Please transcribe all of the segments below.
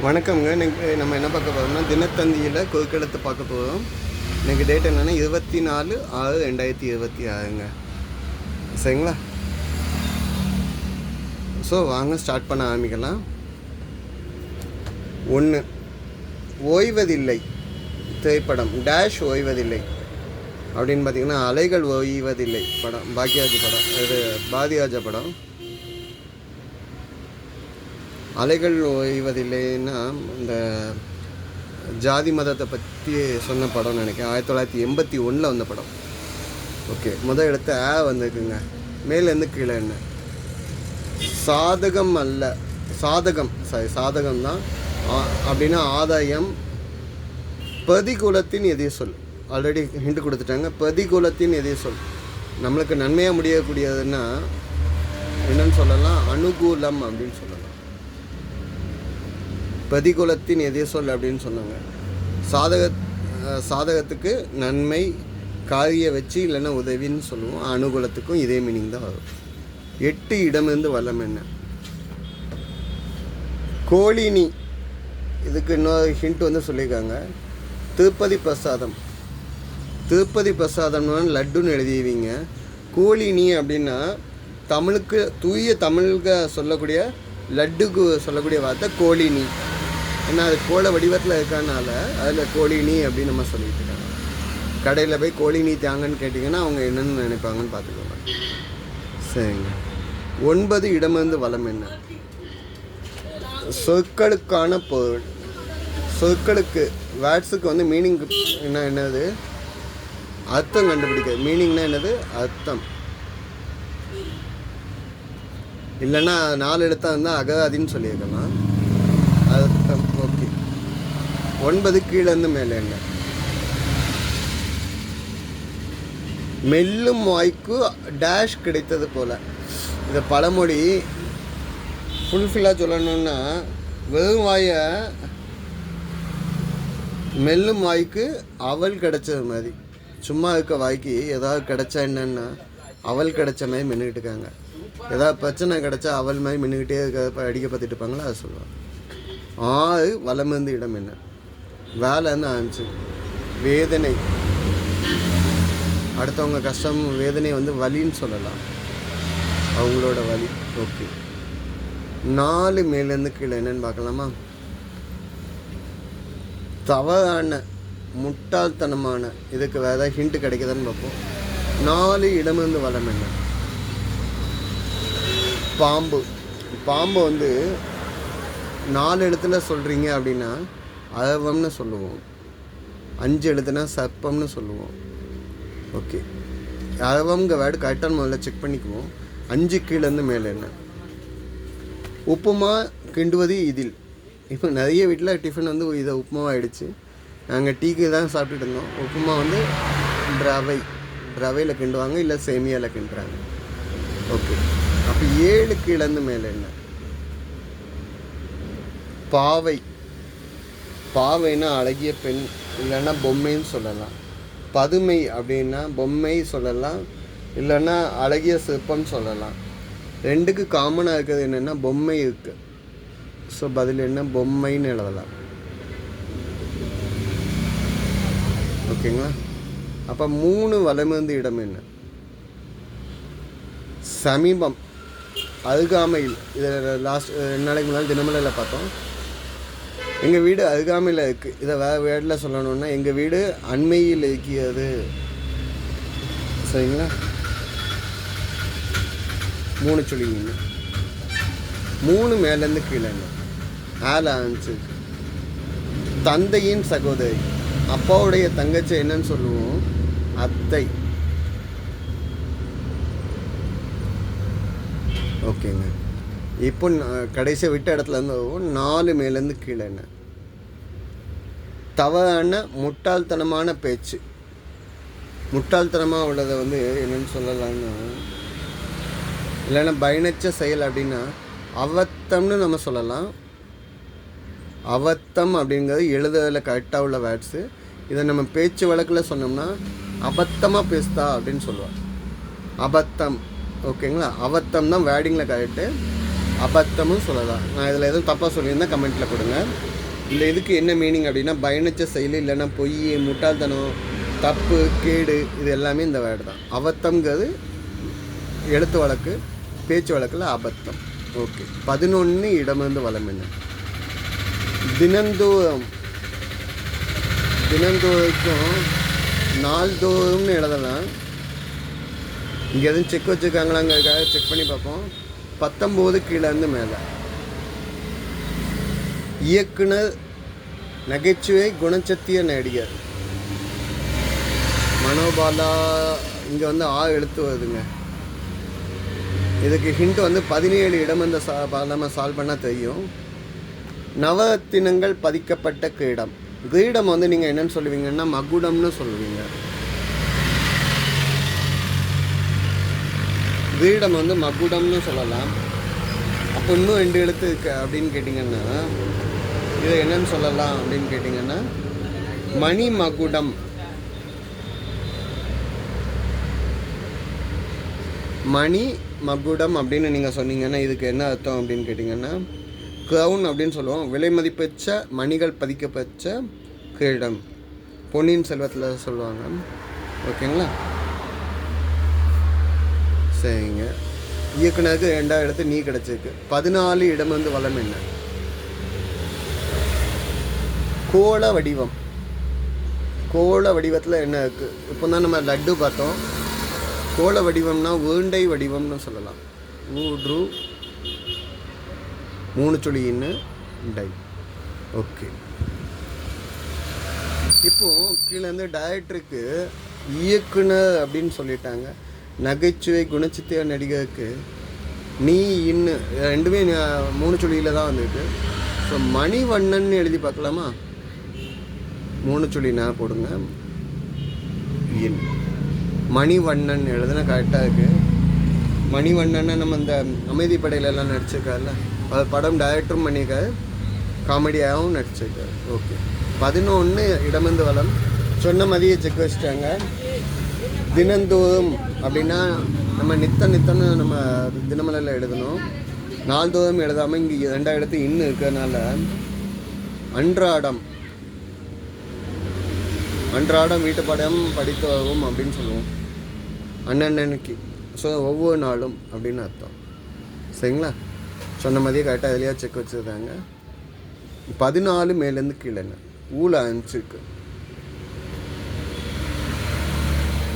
வணக்கம்ங்க. இன்னைக்கு நம்ம என்ன பார்க்க போகிறோம்னா தினத்தந்தியில் குறுக்கெழுத்து பார்க்க போகிறோம். இன்றைக்கி டேட் என்னென்னா 24/6/2026ங்க. சரிங்களா? ஸோ வாங்க ஸ்டார்ட் பண்ண ஆரம்பிக்கலாம். 1. ஓய்வதில்லை திரைப்படம் டேஷ் ஓய்வதில்லை அப்படின்னு பார்த்தீங்கன்னா அலைகள் ஓய்வதில்லை படம், பாக்யராஜ் படம், இது பாரதிராஜா படம். அலைகள் ஓய்வதில்லைன்னா இந்த ஜாதி மதத்தை பற்றி சொன்ன படம்னு நினைக்கிறேன். 1981 வந்த படம். ஓகே, முதல் எழுத்து வந்திருக்குங்க. மேலேருந்து கீழே என்ன சாதகம் அல்ல, சாதகம் தான் அப்படின்னா ஆதாயம். பிரதிகூலத்தின் எதிர் சொல், ஆல்ரெடி ஹிண்ட் கொடுத்துட்டாங்க. பிரதிகூலத்தின் எதிர் சொல் நம்மளுக்கு நன்மையாக முடியக்கூடியதுன்னா என்னன்னு சொல்லலாம், அனுகூலம் அப்படின்னு சொல்லலாம். பிரதிகூலத்தின் எதிர் சொல் அப்படின்னு சொன்னாங்க. சாதகத்துக்கு நன்மை, காரிய வச்சு இல்லைன்னா உதவின்னு சொல்லுவோம். அனுகூலத்துக்கும் இதே மீனிங் தான் வரும். 8 இடமிருந்து வல்லம் என்ன கோழினி. இதுக்கு இன்னொரு ஹிண்ட் வந்து சொல்லியிருக்காங்க. திருப்பதி பிரசாதம்னு லட்டுன்னு எழுதிவிங்க. கோழினி அப்படின்னா தமிழுக்கு தூய தமிழுக்கு சொல்லக்கூடிய லட்டுக்கு சொல்லக்கூடிய வார்த்தை கோழினி. ஏன்னா அது கோழ வடிவத்தில் இருக்கனால அதில் கோழினி அப்படின்னு நம்ம சொல்லிட்டு இருக்காங்க. கடையில் போய் கோழினி தாங்கன்னு கேட்டிங்கன்னா அவங்க என்னென்னு நினைப்பாங்கன்னு பார்த்துக்கோங்க. சரிங்க. 9 இடமிருந்து வளம் என்ன சொற்களுக்கான பொருள். சொற்களுக்கு வேர்ட்ஸுக்கு வந்து மீனிங் என்னது, அர்த்தம் கண்டுபிடிக்க. மீனிங்னா என்னது, அர்த்தம். இல்லைன்னா 4 எழுத்தாக இருந்தால் அகராதின்னு சொல்லியிருக்கலாம். அர்த்தம். ஓகே. 9 கீழேருந்து மேலே என்ன மெல்லும் வாய்க்கு டேஷ் கிடைத்தது போல். இந்த பழமொழி ஃபுல்ஃபில்லாக சொல்லணுன்னா வெறும் வாயை மெல்லும் வாய்க்கு அவள் கிடைச்சது மாதிரி. சும்மா இருக்க வாய்க்கு ஏதாவது கிடைச்சா என்னன்னா அவள் கிடைச்ச மாதிரி மின்னுக்கிட்டு இருக்காங்க. ஏதாவது பிரச்சனை கிடைச்சா அவள் மாதிரி மின்னுக்கிட்டே இருக்க அடிக்க பார்த்துட்டு இருப்பாங்களா, அதை சொல்லுவாங்க. 6 வலமிருந்து இடம் என்ன வேலைன்னு ஆச்சு. வேதனை, அடுத்தவங்க கஷ்டம் வேதனை வந்து வலின்னு சொல்லலாம், அவங்களோட வலி. ஓகே. 4 மேலேருந்து கீழே என்னன்னு பார்க்கலாமா. தவறான, முட்டாள்தனமான. இதுக்கு வேறு ஏதாவது ஹிண்ட் கிடைக்குதான்னு பார்ப்போம். 4 இடமிருந்து வலம் என்ன பாம்பு வந்து 4 எழுத்துல சொல்கிறீங்க அப்படின்னா அரவம்னு சொல்லுவோம். 5 எழுத்துனா சர்ப்பம்னு சொல்லுவோம். ஓகே, அரவம்ங்க வேர்டு கரெக்டான முதல்ல செக் பண்ணிக்குவோம். 5 கீழேருந்து மேலே என்ன உப்புமா கிண்டுவது இதில். இப்போ நிறைய வீட்டில் டிஃபன் வந்து இதை உப்புமாவாக ஆகிடுச்சு. நாங்கள் டீக்கு தான் சாப்பிட்டுட்டு இருந்தோம். உப்புமா வந்து ரவையில் கிண்டுவாங்க, இல்லை சேமியாவில் கிண்டுறாங்க. ஓகே, அப்போ 7 கீழேருந்து மேலே என்ன பாவைன்னா அழகிய பெண், இல்லைன்னா பொம்மைன்னு சொல்லலாம். பதுமை அப்படின்னா பொம்மை சொல்லலாம், இல்லைன்னா அழகிய சிற்பம் சொல்லலாம். 2க்கு காமனாக இருக்கிறது என்னென்னா பொம்மை இருக்குது. ஸோ பதில் என்ன, பொம்மைன்னு எழுதலாம். ஓகேங்களா. அப்போ 3 வலமிருந்து இடம் என்ன சமீபம், அருகாமையில். இதில் லாஸ்ட் 2 நாளைக்கு முன்னாடி தினமலையில் பார்த்தோம். எங்கள் வீடு அருகாமையில் இருக்குது. இதை வேறு வேர்டில் சொல்லணுன்னா எங்கள் வீடு அண்மையில் இருக்கிறது. சரிங்களா. 3 சொல்லிங்க. 3 மேலேருந்து கீழே ஆன்சர். தந்தையின் சகோதரி, அப்பாவுடைய தங்கச்சி என்னன்னு சொல்லுவோம், அத்தை. ஓகேங்க. இப்போ கடைசியாக விட்ட இடத்துல இருந்து 4 மேலேருந்து கீழே என்ன தவறான, முட்டாள்தனமான பேச்சு. முட்டாள்தனமாக உள்ளதை வந்து என்னென்னு சொல்லலாம்னா, இல்லைன்னா பயனற்ற செயல் அப்படின்னா அவத்தம்னு நம்ம சொல்லலாம். அவத்தம் அப்படிங்கிறது எழுதுறதில் கரெக்டாக உள்ள வேர்ட்ஸு. இதை நம்ம பேச்சு வழக்கில் சொன்னோம்னா அபத்தமாக பேசுதா அப்படின்னு சொல்லுவோம். அபத்தம். ஓகேங்களா. அவத்தம் தான் வேர்டிங்கில் கரெக்டு. அபத்தமும் சொல்லலாம். நான் இதில் எதுவும் தப்பாக சொல்லியிருந்தால் கமெண்ட்டில் கொடுங்க. இந்த இதுக்கு என்ன மீனிங் அப்படின்னா பயணிச்ச செயல், இல்லைன்னா பொய், முட்டாள்தனம், தப்பு, கேடு, இது எல்லாமே இந்த வேர்டு தான். அபத்தம்ங்கிறது எழுத்து வழக்கு, பேச்சு வழக்கில் அபத்தம். ஓகே. 11 இடமிருந்து வளம் என்ன? தினந்தோறும், தினந்தோறுக்கும் நாள்தோறும்னு எழுதலாம். இங்கே எதுவும் செக் வச்சுருக்காங்களாங்கிறதுக்காக செக் பண்ணி பார்ப்போம். 19 கீழேருந்து மேலே. இயக்குனர், நகைச்சுவை, குணச்சத்திய நடிகர். மனோபாலா, இங்கே வந்து எழுத்து வருதுங்க. இதுக்கு ஹிண்ட் வந்து 17 இடம் இந்த நம்ம சால்வ் பண்ணால் தெரியும். நவரத்தினங்கள் பதிக்கப்பட்ட கிரீடம். கிரீடம் வந்து நீங்கள் என்னென்னு சொல்லுவீங்கன்னா மகுடம்னு சொல்லுவீங்க. கிரீடம் வந்து மகுடம்னு சொல்லலாம். அப்போ இன்னும் 2 எழுத்து இருக்கு அப்படின்னு கேட்டிங்கன்னா இதை என்னன்னு சொல்லலாம் அப்படின்னு கேட்டிங்கன்னா மணி மகுடம். மணி மகுடம் அப்படின்னு நீங்கள் சொன்னீங்கன்னா இதுக்கு என்ன அர்த்தம் அப்படின்னு கேட்டிங்கன்னா க்ரௌன் அப்படின்னு சொல்லுவோம். விலை மதிப்பெற்ற மணிகள் பதிக்கப்பட்ட கிரீடம். பொன்னியின் செல்வத்தில் சொல்லுவாங்க. ஓகேங்களா? சரிங்க. இயக்குனருக்கு 2வது இடத்து நீ கிடச்சிருக்கு. 14 இடம் வந்து வளம் என்ன? கோள வடிவம். கோள வடிவத்தில் என்ன இருக்குது? இப்போ தான் நம்ம லட்டு பார்த்தோம். கோள வடிவம்னா உருண்டை வடிவம்னு சொல்லலாம். ஊட்ரு 3 சொல்லின்னு டை. ஓகே. இப்போது கீழே வந்து டைரக்டருக்கு இயக்குனர் அப்படின்னு சொல்லிட்டாங்க. நகைச்சுவை, குணச்சித்திர நடிகருக்கு நீ இன்னு ரெண்டுமே 3 சொல்லியில் தான் வந்துருக்கு. ஸோ மணிவண்ணன் எழுதி பார்க்கலாமா? 3 சொல்லி நான் போடுங்க. இன் மணிவண்ணன் எழுதுனா கரெக்டாக இருக்குது. மணிவண்ணனை நம்ம இந்த அமைதி படையிலெல்லாம் நடிச்சிருக்காருல்ல, அது படம் டைரக்டரும் பண்ணியிருக்காரு, காமெடியாகவும் நடிச்சிருக்காரு. ஓகே. 11 இடமிருந்து வளம் சொன்ன மாதிரியே செக் வச்சுட்டாங்க. தினந்தோறும் அப்படின்னா நம்ம நித்தம்னு நம்ம தினமலையில் எழுதணும். நாள்தோறும் எழுதாமல் இங்கே 2வது இடத்து இன்னும் இருக்கிறதுனால அன்றாடம், அன்றாடம் வீட்டு படம் படித்து வரும் அப்படின்னு சொல்லுவோம். அன்னன்னைக்கு. ஸோ ஒவ்வொரு நாளும் அப்படின்னு அர்த்தம். சரிங்களா? சொன்ன மாதிரியே கரெக்டாக எதுலையா செக் வச்சுருக்காங்க. 14 மேலேருந்து கீழேங்க ஊழ அனுப்பிச்சிருக்கு.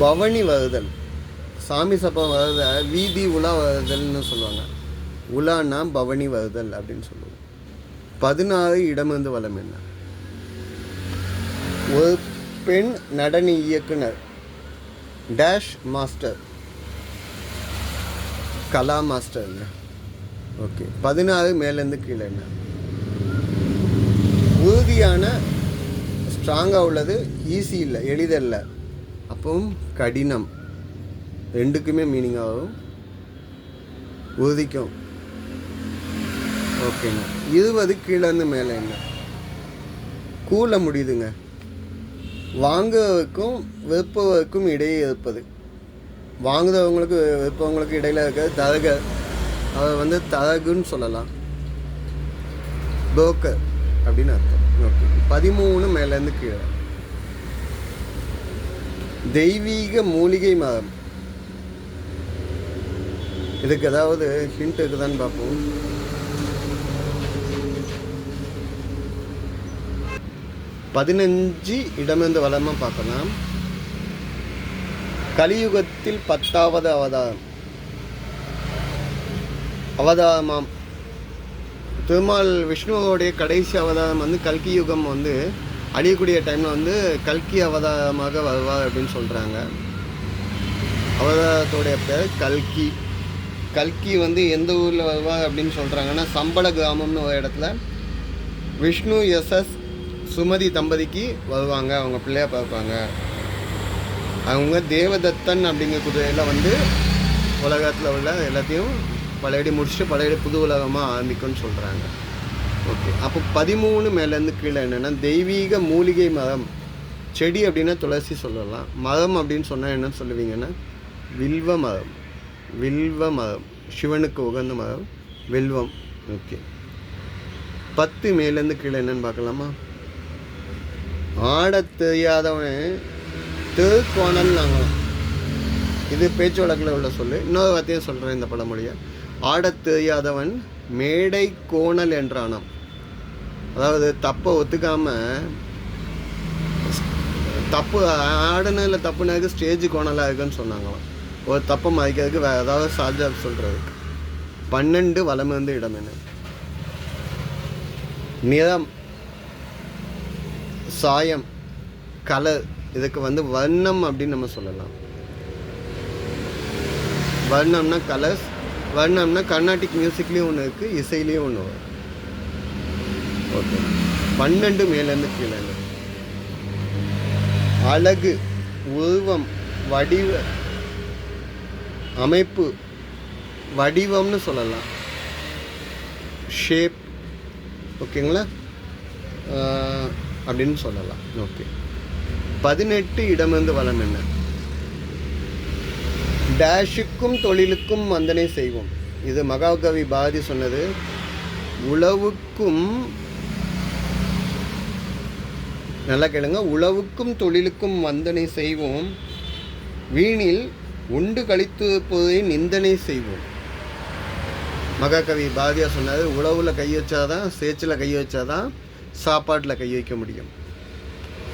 பவனி வருதல், சாமி சப்பம் வருத வீதி உலா வருதல்னு சொல்லுவாங்க. உலான்னா பவனி வருதல் அப்படின்னு சொல்லுவோம். 16 இடமிருந்து வளம் என்ன? ஒரு பெண் நடன இயக்குனர் டேஷ் மாஸ்டர், கலா மாஸ்டருங்க. ஓகே. 16 மேலேருந்து கீழே என்ன? உறுதியான, ஸ்ட்ராங்காக உள்ளது, ஈஸி இல்லை, எளிதில்லை, அப்பவும் கடினம். 2க்குமே மீனிங் ஆகும். உறுதிக்கும். ஓகேங்க. 20 கீழேருந்து மேலே என்ன? கூல முடியுதுங்க. வாங்குவதற்கும் விற்பவருக்கும் இடையே இருப்பது. வாங்குறவங்களுக்கு விற்பவங்களுக்கு இடையில் இருக்கிறது தரகு. அதை வந்து தரகுன்னு சொல்லலாம். புரோக்கர் அப்படின்னு அர்த்தம். ஓகே. 13 மேலேருந்து கீழே தெய்வீக மூலிகை மரம். இதுக்கு ஏதாவது ஹிண்ட் இருக்குதான்னு பார்ப்போம். பதினஞ்சு இடமிருந்து வளமாக பார்க்கலாம். கலியுகத்தில் 10வது அவதாரமாம் திருமால் விஷ்ணுவோடைய கடைசி அவதாரம் வந்து கல்கி யுகம் வந்து அழியக்கூடிய டைமில் வந்து கல்கி அவதாரமாக வருவார் அப்படின்னு சொல்கிறாங்க. அவதாரத்தோடைய பேர் கல்கி. கல்கி வந்து எந்த ஊரில் வருவார் அப்படின்னு சொல்கிறாங்கன்னா சம்பள கிராமம்னு ஒரு இடத்துல விஷ்ணு எஸ்எஸ் சுமதி தம்பதிக்கு வருவாங்க. அவங்க பிள்ளையா பார்ப்பாங்க. அவங்க தேவதத்தன் அப்படிங்கிற குதிரையில் வந்து உலகத்தில் உள்ள எல்லாத்தையும் பழையடி முடிச்சுட்டு பழையடி புது உலகமாக ஆரம்பிக்கும்னு சொல்கிறாங்க. ஓகே. அப்போ 13 மேலேருந்து கீழே என்னென்னா தெய்வீக மூலிகை மரம். செடி அப்படின்னா துளசி சொல்லலாம். மரம் அப்படின்னு சொன்னால் என்னன்னு சொல்லுவீங்கன்னா வில்வ மரம். வில்வ மரம் சிவனுக்கு உகந்த மரம் வெல்வம். ஓகே. 10 மேலேருந்து கீழே என்னன்னு பார்க்கலாமா? ஆடத் தெரியாதவன் திருக்கோணல் நாங்களாம். இது பேச்சு வழக்கில் உள்ள சொல்லு. இன்னொரு வார்த்தையும் சொல்கிறேன் இந்த பழமொழியை. ஆடத் தெரியாதவன் மேடை கோணல் என்றானாம். அதாவது தப்பை ஒத்துக்காமல் தப்பு ஆடினதில் தப்புனாக்கு ஸ்டேஜ் கோணலாக இருக்குன்னு சொன்னாங்களாம். ஒரு தப்பை மறைக்கிறதுக்கு வேறு ஏதாவது சார்ஜாக சொல்கிறதுக்கு. 12 வலமிருந்து இடம் என்ன? நிறம், சாயம், கலர். இதுக்கு வந்து வர்ணம் அப்படின்னு நம்ம சொல்லலாம். வர்ணம்னா கலர்ஸ். வர்ணம்னா கர்நாடிக் மியூசிக்லேயும் ஒன்று இருக்குது, இசையிலையும் ஒன்று வரும். ஓகே. 12 மேலேருந்து கீழே. அழகு, உருவம், வடிவ அமைப்பு, வடிவம்னு சொல்லலாம். ஷேப். ஓகேங்களா? அப்படின்னு சொல்லலாம். ஓகே. 18 இடமிருந்து வலம் என்ன? டேஷுக்கும் தொழிலுக்கும் வந்தனை செய்வோம். இது மகாகவி பாரதி சொன்னது. உழவுக்கும், நல்லா கேளுங்க, உழவுக்கும் தொழிலுக்கும் வந்தனை செய்வோம், வீணில் உண்டு கழித்து போதை நிந்தனை செய்வோம். மகாகவி பாரதியார் சொன்னது. உழவுல கை வச்சாதான், சேச்சில் கை வச்சாதான் சாப்பாட்டில் கை வைக்க முடியும்.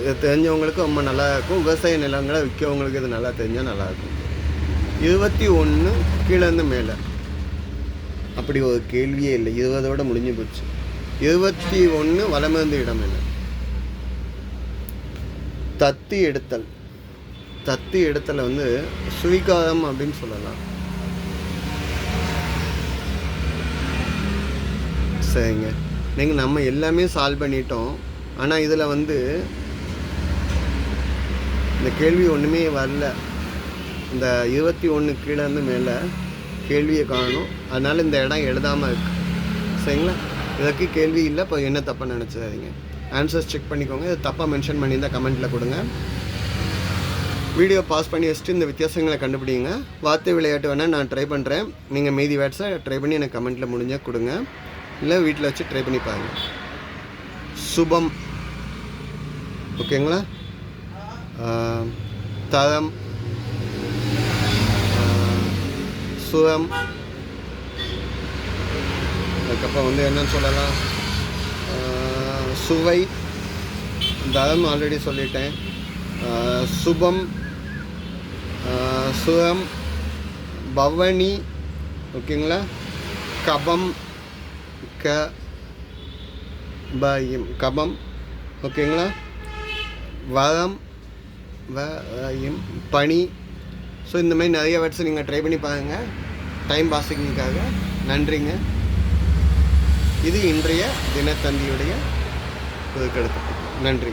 இது தெரிஞ்சவங்களுக்கு ரொம்ப நல்லா இருக்கும். விவசாய நிலங்களை விற்கவங்களுக்கு இது நல்லா தெரிஞ்சால் நல்லாயிருக்கும். 21 கீழேருந்து மேலே. அப்படி ஒரு கேள்வியே இல்லை. 20ஓட முடிஞ்சு போச்சு. 21 வலமிருந்து இடம் என்ன? தத்தி எடுத்தல். தத்தி எடுத்தலை வந்து சுவீகாரம் அப்படின்னு சொல்லலாம். சரிங்க. நீங்கள் நம்ம எல்லாமே சால்வ் பண்ணிட்டோம். ஆனால் இதில் வந்து இந்த கேள்வி ஒன்றுமே வரல. இந்த 21 கீழேருந்து மேலே கேள்வியை காணணும். அதனால் இந்த இடம் எழுதாமல் இருக்கு. சரிங்களா? இதற்கு கேள்வி இல்லை. இப்போ என்ன தப்பாக நினச்சிடாதீங்க. ஆன்சர்ஸ் செக் பண்ணிக்கோங்க. இது தப்பாக மென்ஷன் பண்ணியிருந்தால் கமெண்ட்டில் கொடுங்க. வீடியோ பாஸ் பண்ணி வச்சுட்டு இந்த வித்தியாசங்களை கண்டுபிடிங்க. வார்த்தை விளையாட்டு வேணால் நான் ட்ரை பண்ணுறேன். நீங்கள் மீதி வேர்ட்ஸை ட்ரை பண்ணி எனக்கு கமெண்ட்டில் முடிஞ்சால் கொடுங்க. இல்லை வீட்டில் வச்சு ட்ரை பண்ணி பாருங்கள். சுபம். ஓகேங்களா? தரம், சுரம். அதுக்கப்புறம் வந்து என்னன்னு சொல்லலாம்? சுவை. தரம் ஆல்ரெடி சொல்லிட்டேன். சுபம், சுரம், பவனி. ஓகேங்களா? கபம், பயம், கபம். ஓகேங்களா? வரம், வயம், பனி. ஸோ இந்த மாதிரி நிறைய வேர்ட்ஸ் நீங்கள் ட்ரை பண்ணி பாருங்கள். டைம் பாஸிங்காக. நன்றிங்க. இது இன்றைய தினத்தந்தியுடைய புதுக்கெடுத்து. நன்றி.